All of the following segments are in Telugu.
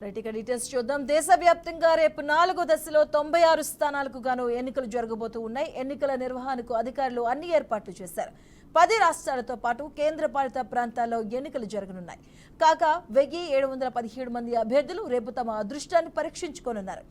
డీటెయిల్స్ చూద్దాం. దేశవ్యాప్తంగా రేపు 4వ దశలో 96 స్థానాలకు గాను ఎన్నికలు జరగబోతూ ఉన్నాయి. ఎన్నికల నిర్వహణకు అధికారులు అన్ని ఏర్పాట్లు చేశారు. 10 రాష్ట్రాలతో పాటు కేంద్రపాలిత ప్రాంతాల్లో ఎన్నికలు జరగనున్నాయి. కాగా 1717 మంది అభ్యర్థులు రేపు తమ అదృష్టాన్ని పరీక్షించుకోనున్నారు.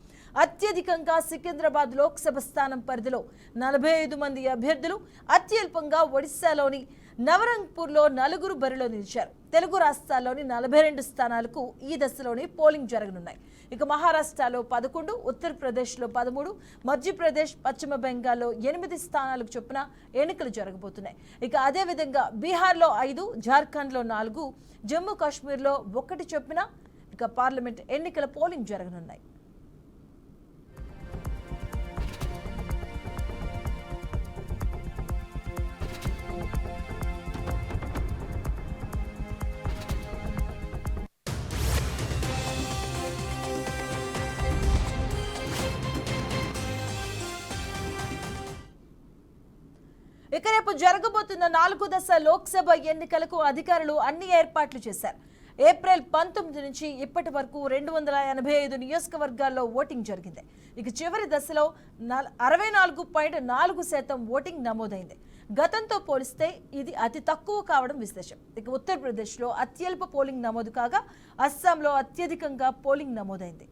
అత్యధికంగా సికింద్రాబాద్ లోక్సభ స్థానం పరిధిలో 45 మంది అభ్యర్థులు, అత్యల్పంగా ఒడిశాలోని నవరంగ్పూర్లో 4 బరిలో నిలిచారు. తెలుగు రాష్ట్రాల్లోని 42 స్థానాలకు ఈ దశలోని పోలింగ్ జరగనున్నాయి. ఇక మహారాష్ట్రలో 11, ఉత్తరప్రదేశ్లో 13, మధ్యప్రదేశ్, పశ్చిమ బెంగాల్లో 8 స్థానాలకు చొప్పున ఎన్నికలు జరగబోతున్నాయి. ఇక అదేవిధంగా బీహార్లో 5, జార్ఖండ్లో 4, జమ్మూ కాశ్మీర్లో 1 చొప్పున ఇక పార్లమెంట్ ఎన్నికల పోలింగ్ జరగనున్నాయి. ఇక రేపు జరగబోతున్న 4వ దశ లోక్సభ ఎన్నికలకు అధికారులు అన్ని ఏర్పాట్లు చేశారు. ఏప్రిల్ 19 నుంచి ఇప్పటి వరకు 285 నియోజకవర్గాల్లో ఓటింగ్ జరిగింది. ఇక చివరి దశలో 64.4% ఓటింగ్ నమోదైంది. గతంతో పోలిస్తే ఇది అతి తక్కువ కావడం విశేషం. ఇక ఉత్తరప్రదేశ్లో అత్యల్ప పోలింగ్ నమోదు కాగా అస్సాంలో అత్యధికంగా పోలింగ్ నమోదైంది.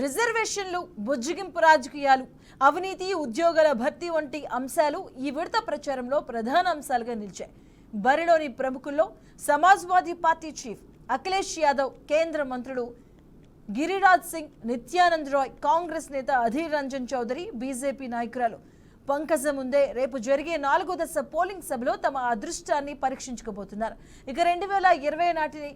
రిజర్వేషన్లు, బుజ్జిగింపు రాజకీయాలు, అవినీతి, ఉద్యోగాల భర్తీ వంటి అంశాలు ఈ విడత ప్రచారంలో ప్రధాన అంశాలుగా నిలిచాయి. బరిలోని ప్రముఖుల్లో సమాజ్వాదీ పార్టీ చీఫ్ అఖిలేష్ యాదవ్, కేంద్ర మంత్రులు గిరిరాజ్ సింగ్, నిత్యానంద్ రాయ్, కాంగ్రెస్ నేత అధీర్ రంజన్ చౌదరి, బీజేపీ నాయకురాలు పంకజ ముందే రేపు జరిగే 4వ దశ పోలింగ్ సభలో తమ అదృష్టాన్ని పరీక్షించుకోబోతున్నారు. ఇక 2020 నాటిని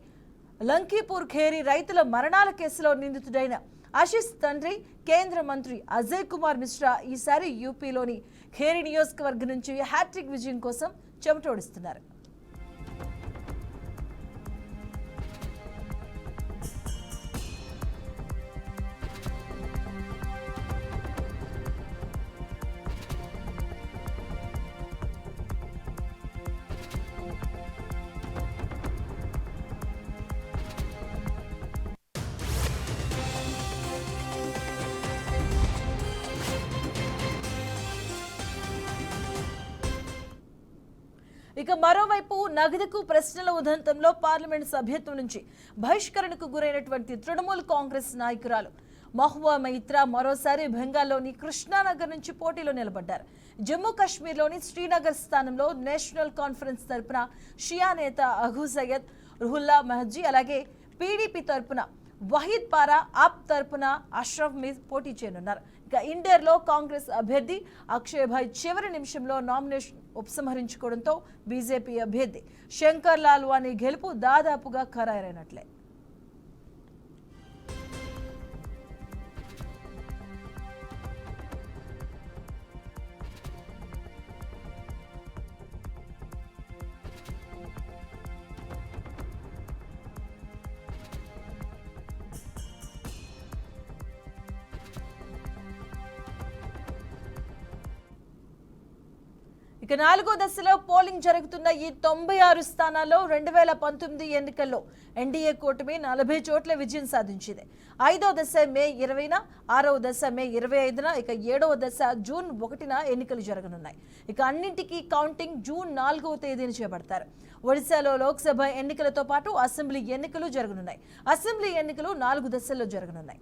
లంకీపూర్ ఖేరీ రైతుల మరణాల కేసులో నిందితుడైన ఆశిష్ తండ్రి, కేంద్ర మంత్రి అజయ్ కుమార్ మిశ్రా ఈసారి యూపీలోని ఖేరీ నియోజకవర్గం నుంచి హ్యాట్రిక్ విజయం కోసం చెమటోడిస్తున్నారు. ఇక మరోవైపు నగదుకు ప్రశ్నల ఉదంతంలో పార్లమెంట్ సభ్యత్వం నుంచి బహిష్కరణకు గురైనటువంటి తృణమూల్ కాంగ్రెస్ నాయకురాలు మహువా మైత్రా మరోసారి బెంగాల్లోని కృష్ణానగర్ నుంచి పోటీలో నిలబడ్డారు. జమ్మూ కాశ్మీర్లోని శ్రీనగర్ స్థానంలో నేషనల్ కాన్ఫరెన్స్ తరపున షియా నేత అఘు సయ్యద్ రుహుల్లా మహజీ, అలాగే పీడీపీ తరపున వహీద్ పారా, ఆప్ తరపున అష్రఫ్ మీర్ పోటీ చేయనున్నారు. ఇక ఇండోర్లో కాంగ్రెస్ అభ్యర్థి అక్షయ్ భాయ్ చివరి నిమిషంలో నామినేషన్ ఉపసంహరించుకోవడంతో బీజేపీ అభ్యర్థి శంకర్ లాల్వానీ గెలుపు దాదాపుగా ఖరారైనట్లే. ఇక 4వ దశలో పోలింగ్ జరుగుతున్న ఈ 96 స్థానాల్లో 2019 ఎన్నికల్లో ఎన్డీఏ కూటమి 40 చోట్ల విజయం సాధించింది. 5వ దశ మే 20న, 6వ దశ మే 25న, ఇక 7వ దశ జూన్ 1న ఎన్నికలు జరగనున్నాయి. ఇక అన్నింటికీ కౌంటింగ్ జూన్ 4వ తేదీన చేపడతారు. ఒడిశాలో లోక్సభ ఎన్నికలతో పాటు అసెంబ్లీ ఎన్నికలు జరగనున్నాయి. అసెంబ్లీ ఎన్నికలు 4 దశల్లో జరగనున్నాయి.